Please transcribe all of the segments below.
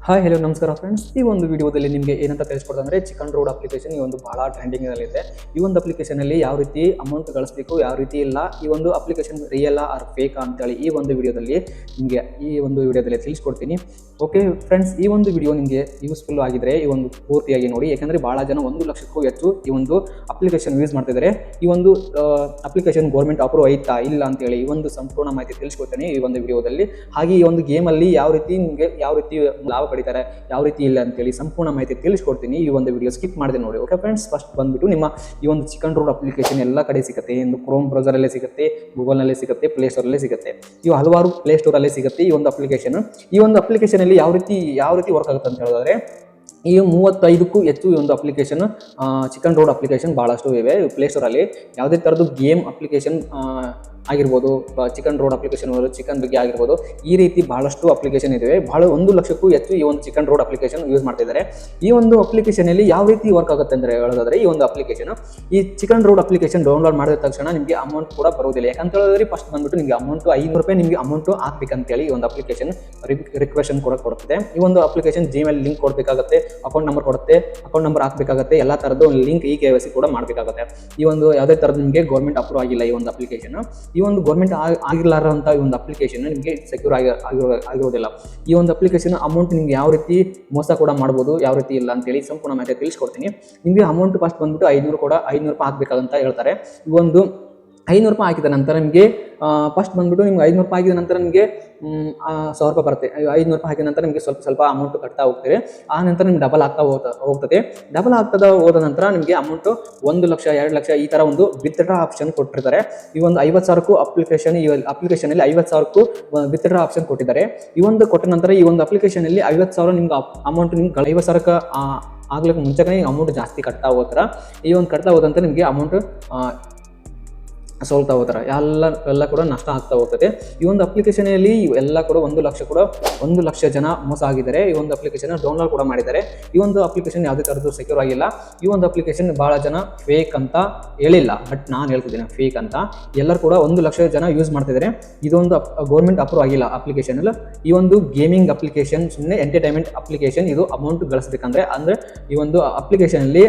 Hi hello ನಮಸ್ಕಾರ friends. ಈ ಒಂದು ವಿಡಿಯೋದಲ್ಲಿ ನಿಮಗೆ ಏನಂತ ತಿಳಿಸ್ಕೊಡ್ತಾ ಅಂದರೆ ಚಿಕನ್ ರೋಡ್ ಅಪ್ಲಿಕೇಶನ್ ಈ ಒಂದು ಭಾಳ ಟ್ರೆಂಡಿಂಗಲ್ಲಿದೆ. ಈ ಒಂದು ಅಪ್ಲಿಕೇಶನಲ್ಲಿ ಯಾವ ರೀತಿ ಅಮೌಂಟ್ ಗಳಿಸಬೇಕು, ಯಾವ ರೀತಿ ಇಲ್ಲ, ಈ ಒಂದು ಅಪ್ಲಿಕೇಶನ್ ರಿಯಲ್ ಆರ್ ಫೇಕ್ ಅಂತೇಳಿ ಈ ಒಂದು ವಿಡಿಯೋದಲ್ಲಿ ನಿಮಗೆ ತಿಳಿಸ್ಕೊಡ್ತೀನಿ. ಓಕೆ ಫ್ರೆಂಡ್ಸ್, ಈ ಒಂದು ವಿಡಿಯೋ ನಿಮಗೆ ಯೂಸ್ಫುಲ್ ಆಗಿದ್ರೆ ಈ ಒಂದು ಪೂರ್ತಿಯಾಗಿ ನೋಡಿ. ಯಾಕಂದರೆ ಭಾಳ ಜನ 1 ಲಕ್ಷಕ್ಕೂ ಹೆಚ್ಚು ಈ ಒಂದು ಅಪ್ಲಿಕೇಶನ್ ಯೂಸ್ ಮಾಡ್ತಿದ್ದಾರೆ. ಈ ಒಂದು ಅಪ್ಲಿಕೇಶನ್ ಗೌರ್ಮೆಂಟ್ ಅಪ್ರೂವ್ ಆಯ್ತಾ ಇಲ್ಲ ಅಂತೇಳಿ ಈ ಒಂದು ಸಂಪೂರ್ಣ ಮಾಹಿತಿ ತಿಳಿಸ್ಕೊಡ್ತೀನಿ ಈ ಒಂದು ವಿಡಿಯೋದಲ್ಲಿ. ಹಾಗೆ ಈ ಒಂದು ಗೇಮಲ್ಲಿ ಯಾವ ರೀತಿ ಲಾಭ ಪಡಿತಾರೆ, ಯಾವ ರೀತಿ ಇಲ್ಲ ಅಂತೇಳಿ ಸಂಪೂರ್ಣ ಮಾಹಿತಿ ತಿಳಿಸ್ಕೊಡ್ತೀನಿ. ಈ ಒಂದು ವಿಡಿಯೋ ಸ್ಕಿಪ್ ಮಾಡಿದೆ ನೋಡಿ. ಓಕೆ ಫ್ರೆಂಡ್ಸ್, ಫಸ್ಟ್ ಬಂದ್ಬಿಟ್ಟು ನಿಮ್ಮ ಈ ಒಂದು ಚಿಕನ್ ರೋಡ್ ಅಪ್ಲಿಕೇಶನ್ ಎಲ್ಲ ಕಡೆ ಸಿಗುತ್ತೆ. ಒಂದು ಕ್ರೋಮ್ ಬ್ರೌಸರಲ್ಲೇ ಸಿಗುತ್ತೆ, ಗೂಗಲ್ನಲ್ಲೇ ಸಿಗುತ್ತೆ, ಪ್ಲೇಸ್ಟೋರಲ್ಲೇ ಸಿಗುತ್ತೆ. ಇವು ಹಲವಾರು ಪ್ಲೇಸ್ಟೋರಲ್ಲೇ ಸಿಗುತ್ತೆ ಈ ಒಂದು ಅಪ್ಲಿಕೇಶನ್. ಈ ಒಂದು ಅಪ್ಲಿಕೇಶನಲ್ಲಿ ಯಾವ ರೀತಿ ವರ್ಕ್ ಆಗುತ್ತೆ ಅಂತ ಹೇಳಿದ್ರೆ, ಈ 35ಕ್ಕೂ ಹೆಚ್ಚು ಈ ಒಂದು ಅಪ್ಲಿಕೇಶನ್ ಚಿಕನ್ ರೋಡ್ ಅಪ್ಲಿಕೇಶನ್ ಭಾಳಷ್ಟು ಇವೆ ಪ್ಲೇಸ್ಟೋರಲ್ಲಿ. ಯಾವುದೇ ಥರದ್ದು ಗೇಮ್ ಅಪ್ಲಿಕೇಶನ್ ಆಗಿರ್ಬೋದು, ಚಿಕನ್ ರೋಡ್ ಅಪ್ಲಿಕೇಶನ್ ಚಿಕನ್ ಬಗ್ಗೆ ಆಗಿರ್ಬೋದು, ಈ ರೀತಿ ಬಹಳಷ್ಟು ಅಪ್ಲಿಕೇಶನ್ ಇದಾವೆ. 1 ಲಕ್ಷಕ್ಕೂ ಹೆಚ್ಚು ಈ ಒಂದು ಚಿಕನ್ ರೋಡ್ ಅಪ್ಲಿಕೇಶನ್ ಯೂಸ್ ಮಾಡ್ತಿದ್ದಾರೆ. ಈ ಒಂದು ಅಪ್ಲಿಕೇಶನಲ್ಲಿ ಯಾವ ರೀತಿ ವರ್ಕ್ ಆಗುತ್ತೆ ಅಂದರೆ ಹೇಳೋದಾದ್ರೆ, ಈ ಒಂದು ಅಪ್ಲಿಕೇಶನ್ ಈ ಚಿಕನ್ ರೋಡ್ ಅಪ್ಲಿಕೇಶನ್ ಡೌನ್ಲೋಡ್ ಮಾಡಿದ ತಕ್ಷಣ ನಿಮಗೆ ಅಮೌಂಟ್ ಕೂಡ ಬರೋದಿಲ್ಲ. ಯಾಕಂತ ಹೇಳಿದ್ರೆ ಫಸ್ಟ್ ಬಂದ್ಬಿಟ್ಟು ನಿಮಗೆ ಅಮೌಂಟ್ ₹500 ನಿಮಗೆ ಅಮೌಂಟ್ ಹಾಕ್ಬೇಕಂತೇಳಿ ಈ ಒಂದು ಅಪ್ಲಿಕೇಶನ್ ರಿಕ್ವೆಷನ್ ಕೂಡ ಕೊಡ್ತದೆ. ಈ ಒಂದು ಅಪ್ಲಿಕೇಶನ್ ಜಿಮೇಲ್ ಲಿಂಕ್ ಕೊಡಬೇಕಾಗುತ್ತೆ, ಅಕೌಂಟ್ ನಂಬರ್ ಕೊಡುತ್ತೆ, ಅಕೌಂಟ್ ನಂಬರ್ ಹಾಕಬೇಕಾಗುತ್ತೆ, ಎಲ್ಲ ಥರದ್ದು ಒಂದು ಲಿಂಕ್ KYC ಕೂಡ ಮಾಡಬೇಕಾಗುತ್ತೆ. ಈ ಒಂದು ಯಾವುದೇ ಥರದ್ದು ನಿಮಗೆ ಗೌರ್ಮೆಂಟ್ ಅಪ್ರೂವ್ ಆಗಿಲ್ಲ ಈ ಒಂದು ಅಪ್ಲಿಕೇಶನ್. ಈ ಒಂದು ಗೌರ್ಮೆಂಟ್ ಆಗಿರಲಾರಂಥ ಈ ಒಂದು ಅಪ್ಲಿಕೇಶನ್ ನಿಮಗೆ ಸೆಕ್ಯೂರ್ ಆಗಿರೋದಿಲ್ಲ. ಈ ಒಂದು ಅಪ್ಲಿಕೇಶನ್ ಅಮೌಂಟ್ ನಿಮ್ಗೆ ಯಾವ ರೀತಿ ಮೋಸ ಕೂಡ ಮಾಡ್ಬೋದು, ಯಾವ ರೀತಿ ಇಲ್ಲ ಅಂತೇಳಿ ಸಂಪೂರ್ಣ ಮಾಹಿತಿ ತಿಳಿಸ್ಕೊಡ್ತೀನಿ. ನಿಮಗೆ ಅಮೌಂಟ್ ಫಸ್ಟ್ ಬಂದ್ಬಿಟ್ಟು ₹500 ಹಾಕಬೇಕಂತ ಹೇಳ್ತಾರೆ. ಈ ಒಂದು ₹500 ಹಾಕಿದ ನಂತರ ನಿಮಗೆ ಫಸ್ಟ್ ಬಂದ್ಬಿಟ್ಟು ನಿಮ್ಗೆ ₹500 ಹಾಕಿದ ನಂತರ ನಿಮಗೆ ₹1000 ಬರುತ್ತೆ. ₹500 ಹಾಕಿದ ನಂತರ ನಿಮಗೆ ಸ್ವಲ್ಪ ಅಮೌಂಟ್ ಕಟ್ತಾ ಹೋಗ್ತೀರಿ. ಆ ನಂತರ ನಿಮ್ಗೆ ಡಬಲ್ ಆಗ್ತಾ ಹೋಗ್ತದೆ. ಡಬಲ್ ಆಗ್ತದ ಹೋದ ನಂತರ ನಿಮಗೆ ಅಮೌಂಟು 1 ಲಕ್ಷ 2 ಲಕ್ಷ ಈ ಥರ ಒಂದು ವಿತ್ಡ್ರಾ ಆಪ್ಷನ್ ಕೊಟ್ಟಿರ್ತಾರೆ. ಈ ಒಂದು 50,000ಕ್ಕೂ ಅಪ್ಲಿಕೇಶನಲ್ಲಿ 50,000ಕ್ಕೂ ವಿತ್ಡ್ರಾ ಆಪ್ಷನ್ ಕೊಟ್ಟಿದ್ದಾರೆ. ಈ ಒಂದು ಕೊಟ್ಟ ನಂತರ ಈ ಒಂದು ಅಪ್ಲಿಕೇಶನಲ್ಲಿ 50,000 ನಿಮ್ಗೆ ಅಮೌಂಟ್ ನಿಮ್ಗೆ 50,000ಕ್ಕೆ ಆಗ್ಲಿಕ್ಕೆ ಮುಂಚೆನೇ ಅಮೌಂಟ್ ಜಾಸ್ತಿ ಕಟ್ತಾ ಹೋಗ್ತಾರೆ. ಈ ಒಂದು ಕಟ್ತಾ ಹೋದಂತ ನಿಮಗೆ ಅಮೌಂಟ್ ಸೋಲ್ತಾ ಹೋಗ್ತಾರೆ, ಎಲ್ಲ ಕೂಡ ನಷ್ಟ ಆಗ್ತಾ ಹೋಗ್ತದೆ. ಈ ಒಂದು ಅಪ್ಲಿಕೇಶನಲ್ಲಿ ಎಲ್ಲ ಕೂಡ 1 ಲಕ್ಷ ಜನ ಮೋಸ ಆಗಿದ್ದಾರೆ. ಈ ಒಂದು ಅಪ್ಲಿಕೇಶನ್ ಡೌನ್ಲೋಡ್ ಕೂಡ ಮಾಡಿದ್ದಾರೆ. ಈ ಒಂದು ಅಪ್ಲಿಕೇಶನ್ ಯಾವುದೇ ಥರದ್ದು ಸೆಕ್ಯೂರ್ ಆಗಿಲ್ಲ. ಈ ಒಂದು ಅಪ್ಲಿಕೇಶನ್ ಭಾಳ ಜನ ಫೇಕ್ ಅಂತ ಹೇಳಿಲ್ಲ, ಬಟ್ ನಾನು ಹೇಳ್ತಿದ್ದೀನಿ ಫೇಕ್ ಅಂತ. ಎಲ್ಲರೂ ಕೂಡ 1 ಲಕ್ಷ ಜನ ಯೂಸ್ ಮಾಡ್ತಿದ್ದಾರೆ. ಇದೊಂದು ಗೌರ್ಮೆಂಟ್ ಅಪ್ರೂವ್ ಆಗಿಲ್ಲ ಅಪ್ಲಿಕೇಶನ್. ಈ ಒಂದು ಗೇಮಿಂಗ್ ಅಪ್ಲಿಕೇಶನ್, ಸುಮ್ಮನೆ ಎಂಟರ್ಟೈನ್ಮೆಂಟ್ ಅಪ್ಲಿಕೇಶನ್. ಇದು ಅಮೌಂಟ್ ಗಳಿಸ್ಬೇಕಂದ್ರೆ ಈ ಒಂದು ಅಪ್ಲಿಕೇಶನಲ್ಲಿ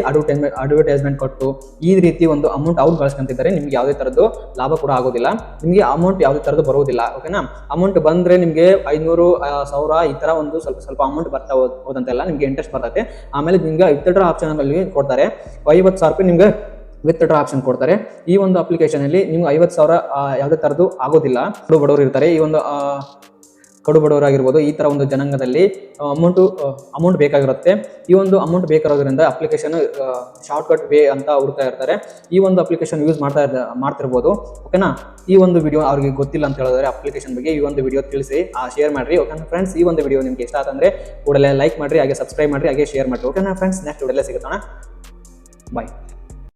ಅಡ್ವರ್ಟೈಸ್ಮೆಂಟ್ ಕೊಟ್ಟು ಈ ರೀತಿ ಒಂದು ಅಮೌಂಟ್ ಅವ್ರು ಗಳಿಸ್ಕೊಂತಿದ್ದಾರೆ. ನಿಮ್ಗೆ ಯಾವುದೇ ಥರದ್ದು ಲಾಭ ಕೂಡ ಆಗೋದಿಲ್ಲ. ನಿಮಗೆ ಅಮೌಂಟ್ ಯಾವುದೇ ಥರದ್ದು ಬರೋದಿಲ್ಲ. ಓಕೆನಾ? ಅಮೌಂಟ್ ಬಂದರೆ ನಿಮಗೆ 500 1000 ಈ ಥರ ಒಂದು ಸ್ವಲ್ಪ ಅಮೌಂಟ್ ಬರ್ತಾ ಹೋದಂತೆಲ್ಲ ನಿಮಗೆ ಇಂಟ್ರೆಸ್ಟ್ ಬರ್ತದೆ. ಆಮೇಲೆ ನಿಮಗೆ ವಿತ್ಡ್ರಾ ಆಪ್ಷನಲ್ಲಿ ಕೊಡ್ತಾರೆ. ₹50,000 ನಿಮಗೆ ವಿತ್ಡ್ರಾ ಆಪ್ಷನ್ ಕೊಡ್ತಾರೆ. ಈ ಒಂದು ಅಪ್ಲಿಕೇಶನಲ್ಲಿ ನಿಮ್ಗೆ 50,000 ಯಾವುದೇ ಥರದ್ದು ಆಗೋದಿಲ್ಲ. ಬಡವರು ಇರ್ತಾರೆ, ಈ ಒಂದು ಕಡು ಬಡವರಾಗಿರ್ಬೋದು, ಈ ಥರ ಒಂದು ಜನಾಂಗದಲ್ಲಿ ಅಮೌಂಟ್ ಬೇಕಾಗಿರುತ್ತೆ. ಈ ಒಂದು ಅಮೌಂಟ್ ಬೇಕಾಗಿರೋದ್ರಿಂದ ಅಪ್ಲಿಕೇಶನ್ ಶಾರ್ಟ್ಕಟ್ ವೇ ಅಂತ ಹುಡುಕ್ತಾ ಇರ್ತಾರೆ. ಈ ಒಂದು ಅಪ್ಲಿಕೇಶನ್ ಯೂಸ್ ಮಾಡ್ತಿರ್ಬೋದು. ಓಕೆನಾ? ಈ ಒಂದು ವಿಡಿಯೋ ಅವ್ರಿಗೆ ಗೊತ್ತಿಲ್ಲ ಅಂತ ಹೇಳಿದ್ರೆ ಅಪ್ಲಿಕೇಶನ್ ಬಗ್ಗೆ ಈ ಒಂದು ವಿಡಿಯೋ ತಿಳಿಸಿ ಶೇರ್ ಮಾಡಿರಿ. ಓಕೆನಾ ಫ್ರೆಂಡ್ಸ್? ಈ ಒಂದು ವಿಡಿಯೋ ನಿಮಗೆ ಇಷ್ಟ ಆತಂದ್ರೆ ಕೂಡಲೇ ಲೈಕ್ ಮಾಡಿರಿ, ಹಾಗೆ ಸಬ್ಸ್ಕ್ರೈಬ್ ಮಾಡಿರಿ, ಹಾಗೆ ಶೇರ್ ಮಾಡಿರಿ. ಓಕೆನಾ ಫ್ರೆಂಡ್ಸ್? ನೆಕ್ಸ್ಟ್ ವಿಡಿಯೋಲ್ಲೇ ಸಿಗುತ್ತಣ್ಣ. ಬಾಯ್.